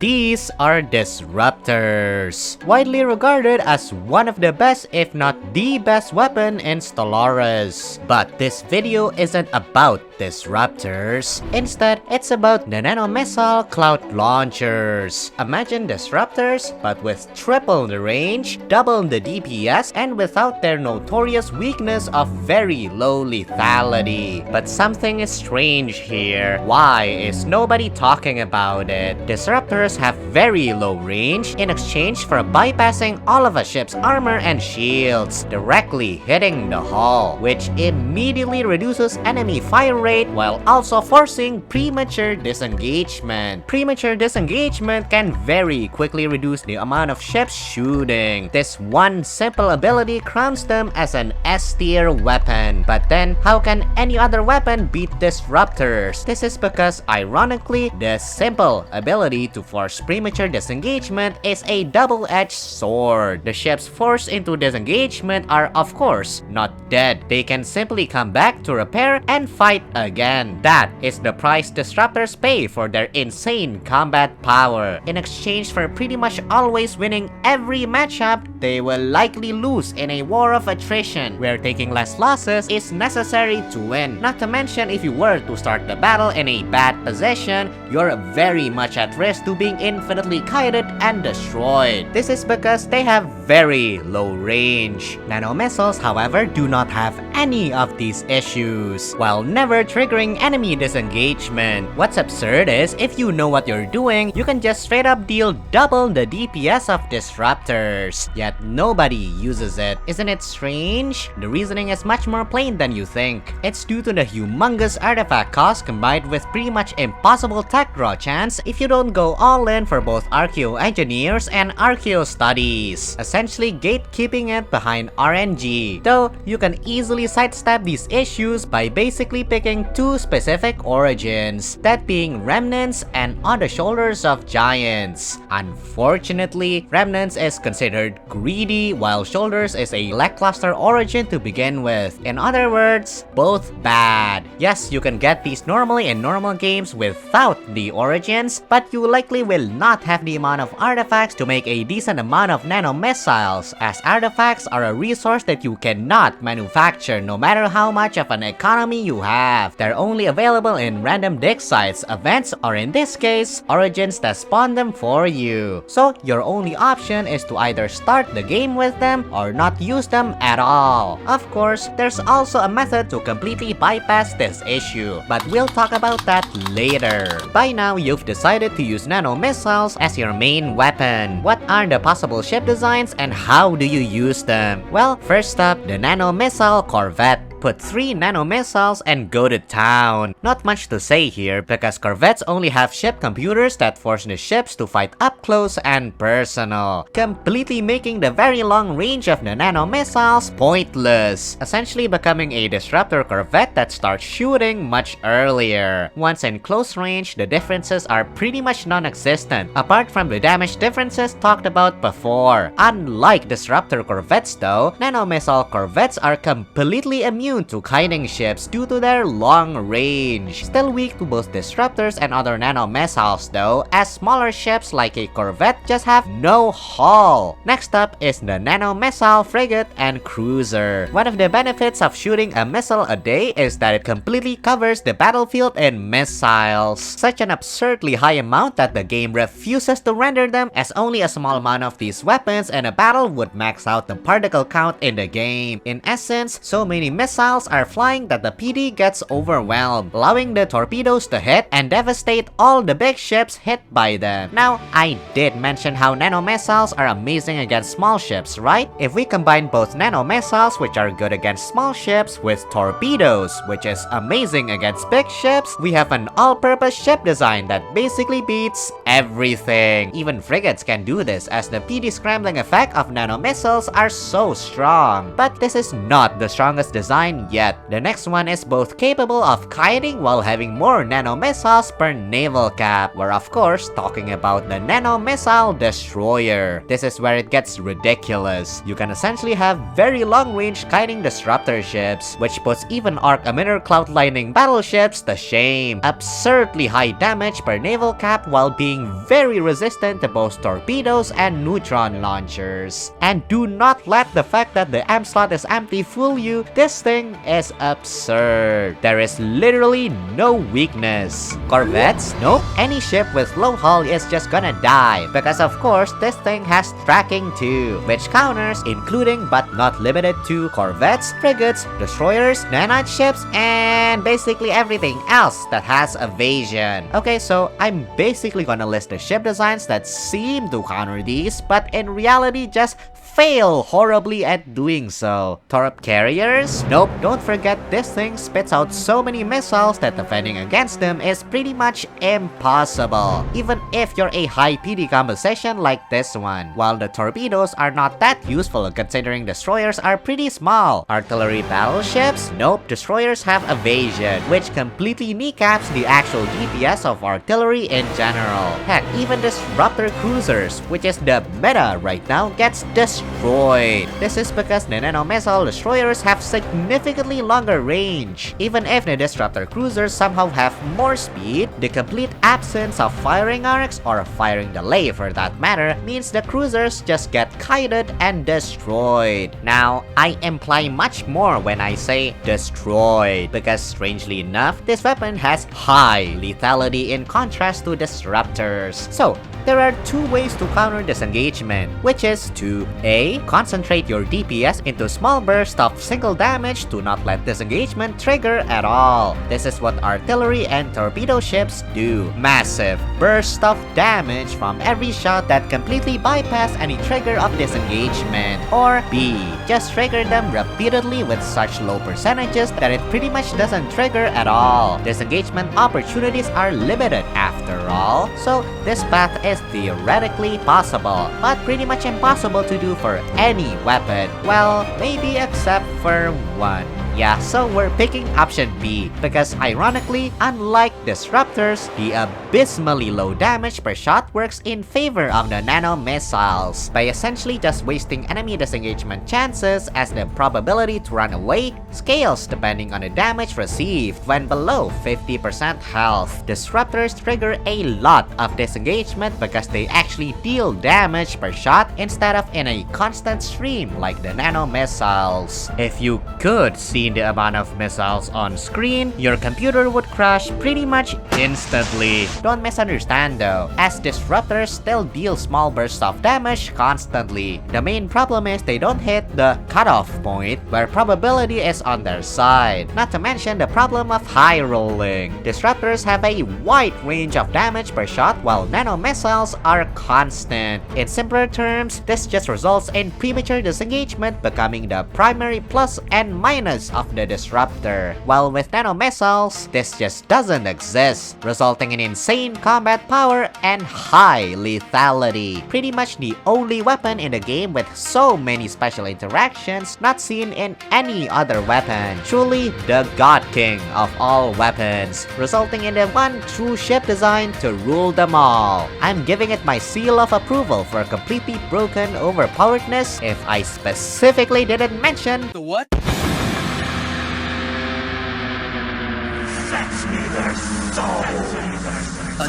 These are disruptors, widely regarded as one of the best if not the best weapon in Stellaris. But this video isn't about disruptors. Instead, it's about the nanomissile cloud launchers. Imagine disruptors, but with triple the range, double the DPS, and without their notorious weakness of very low lethality. But something is strange here. Why is nobody talking about it? Disruptors have very low range in exchange for bypassing all of a ship's armor and shields, directly hitting the hull, which immediately reduces enemy fire rate while also forcing premature disengagement. Premature disengagement can very quickly reduce the amount of ships shooting. This one simple ability crowns them as an S tier weapon. But then, how can any other weapon beat disruptors? This is because, ironically, the simple ability to force premature disengagement is a double-edged sword. The ships forced into disengagement are, of course, not dead. They can simply come back to repair and fight again. That is the price disruptors pay for their insane combat power. In exchange for pretty much always winning every matchup, they will likely lose in a war of attrition, where taking less losses is necessary to win. Not to mention, if you were to start the battle in a bad position, you're very much at risk to being infinitely kited and destroyed. This is because they have very low range. Nanomissiles, however, do not have any of these issues, while never triggering enemy disengagement. What's absurd is, if you know what you're doing, you can just straight up deal double the DPS of disruptors. Yet nobody uses it. Isn't it strange? The reasoning is much more plain than you think. It's due to the humongous artifact cost combined with pretty much impossible tech draw chance if you don't go all in for both Archeo engineers and Archeo studies, essentially gatekeeping it behind RNG. Though, you can easily sidestep these issues by basically picking two specific origins, that being Remnants and On the Shoulders of Giants. Unfortunately, Remnants is considered greedy, while Shoulders is a lackluster origin to begin with. In other words, both bad. Yes, you can get these normally in normal games without the origins, but you likely will not have the amount of artifacts to make a decent amount of nanomissiles, as artifacts are a resource that you cannot manufacture no matter how much of an economy you have. They're only available in random dig sites, events, or in this case, origins that spawn them for you. So your only option is to either start the game with them or not use them at all. Of course, there's also a method to completely bypass this issue, but we'll talk about that later. By now, you've decided to use nanomissiles as your main weapon. What are the possible ship designs and how do you use them? Well, first up, the nanomissile corvette. Put 3 nanomissiles and go to town. Not much to say here because corvettes only have ship computers that force the ships to fight up close and personal, completely making the very long range of the nanomissiles pointless, essentially becoming a disruptor corvette that starts shooting much earlier. Once in close range, the differences are pretty much non-existent, apart from the damage differences talked about before. Unlike disruptor corvettes though, nanomissile corvettes are completely immune to kiting ships due to their long range. Still weak to both disruptors and other nanomissiles though, as smaller ships like a corvette just have no hull. Next up is the nanomissile frigate and cruiser. One of the benefits of shooting a missile a day is that it completely covers the battlefield in missiles, such an absurdly high amount that the game refuses to render them, as only a small amount of these weapons in a battle would max out the particle count in the game. In essence, so many missiles are flying that the PD gets overwhelmed, allowing the torpedoes to hit and devastate all the big ships hit by them. Now, I did mention how nanomissiles are amazing against small ships, right? If we combine both nanomissiles, which are good against small ships, with torpedoes, which is amazing against big ships, we have an all-purpose ship design that basically beats everything. Even frigates can do this, as the PD scrambling effect of nanomissiles are so strong. But this is not the strongest design design yet. The next one is both capable of kiting while having more nano missiles per naval cap. We're of course talking about the nano missile destroyer. This is where it gets ridiculous. You can essentially have very long range kiting disruptor ships, which puts even arc emitter cloud lightning battleships to shame. Absurdly high damage per naval cap while being very resistant to both torpedoes and neutron launchers. And do not let the fact that the amp slot is empty fool you. This thing is absurd. There is literally no weakness. Corvettes? Nope. Any ship with low hull is just gonna die, because of course this thing has tracking too, which counters including but not limited to corvettes, frigates, destroyers, nanite ships, and basically everything else that has evasion. Okay, so I'm basically gonna list the ship designs that seem to counter these, but in reality just fail horribly at doing so. Torp carriers? Nope, don't forget this thing spits out so many missiles that defending against them is pretty much impossible, even if you're a high PD composition like this one. While the torpedoes are not that useful considering destroyers are pretty small. Artillery battleships? Nope, destroyers have evasion, which completely kneecaps the actual DPS of artillery in general. Heck, even disruptor cruisers, which is the meta right now, gets destroyed. This is because the nano missile destroyers have significantly longer range. Even if the disruptor cruisers somehow have more speed, the complete absence of firing arcs, or firing delay for that matter, means the cruisers just get kited and destroyed. Now, I imply much more when I say destroyed, because strangely enough, this weapon has high lethality in contrast to disruptors. So, there are two ways to counter this engagement, which is to A. Concentrate your DPS into small bursts of single damage to not let this engagement trigger at all. This is what artillery and torpedo ships do. Massive bursts of damage from every shot that completely bypass any trigger of disengagement. Or B. Just trigger them repeatedly with such low percentages that it pretty much doesn't trigger at all. Disengagement opportunities are limited after all, so this path is theoretically possible, but pretty much impossible to do for any weapon. Well, maybe except for one. Yeah, so we're picking option B, because ironically, unlike disruptors, the abysmally low damage per shot works in favor of the nano missiles, by essentially just wasting enemy disengagement chances, as the probability to run away scales depending on the damage received when below 50% health. Disruptors trigger a lot of disengagement because they actually deal damage per shot instead of in a constant stream like the nano missiles. If you could see the amount of missiles on screen, your computer would crash pretty much instantly. Don't misunderstand though, as disruptors still deal small bursts of damage constantly. The main problem is they don't hit the cutoff point where probability is on their side. Not to mention the problem of high rolling. Disruptors have a wide range of damage per shot while nano missiles are constant. In simpler terms, this just results in premature disengagement becoming the primary plus and minus of the disruptor. While with nano missiles, this just doesn't exist, resulting in insane combat power and high lethality. Pretty much the only weapon in the game with so many special interactions not seen in any other weapon. Truly the God King of all weapons, resulting in the one true ship design to rule them all. I'm giving it my seal of approval for completely broken overpoweredness, if I specifically didn't mention The what?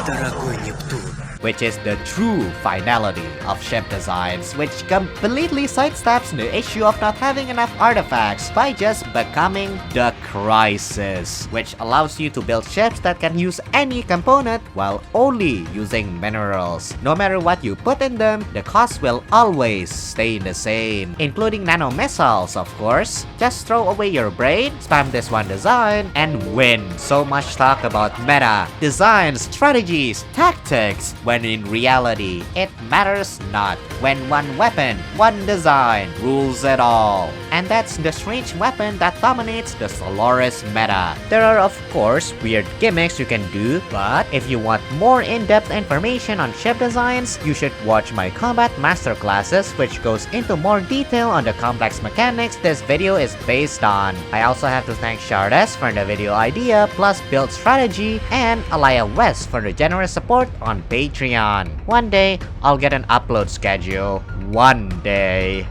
Дорогой Нептун. which is the true finality of ship designs, which completely sidesteps the issue of not having enough artifacts by just becoming the Crisis, which allows you to build ships that can use any component while only using minerals. No matter what you put in them, the cost will always stay the same, including nano missiles, of course. Just throw away your brain, spam this one design, and win. So much talk about meta, designs, strategies, tactics. when in reality, it matters not when one weapon, one design rules it all. And that's the strange weapon that dominates the Stellaris meta. There are of course weird gimmicks you can do, but if you want more in-depth information on ship designs, you should watch my combat masterclasses, which goes into more detail on the complex mechanics this video is based on. I also have to thank Shardes for the video idea plus build strategy, and Alaya West for the generous support on Patreon. One day, I'll get an upload schedule. One day.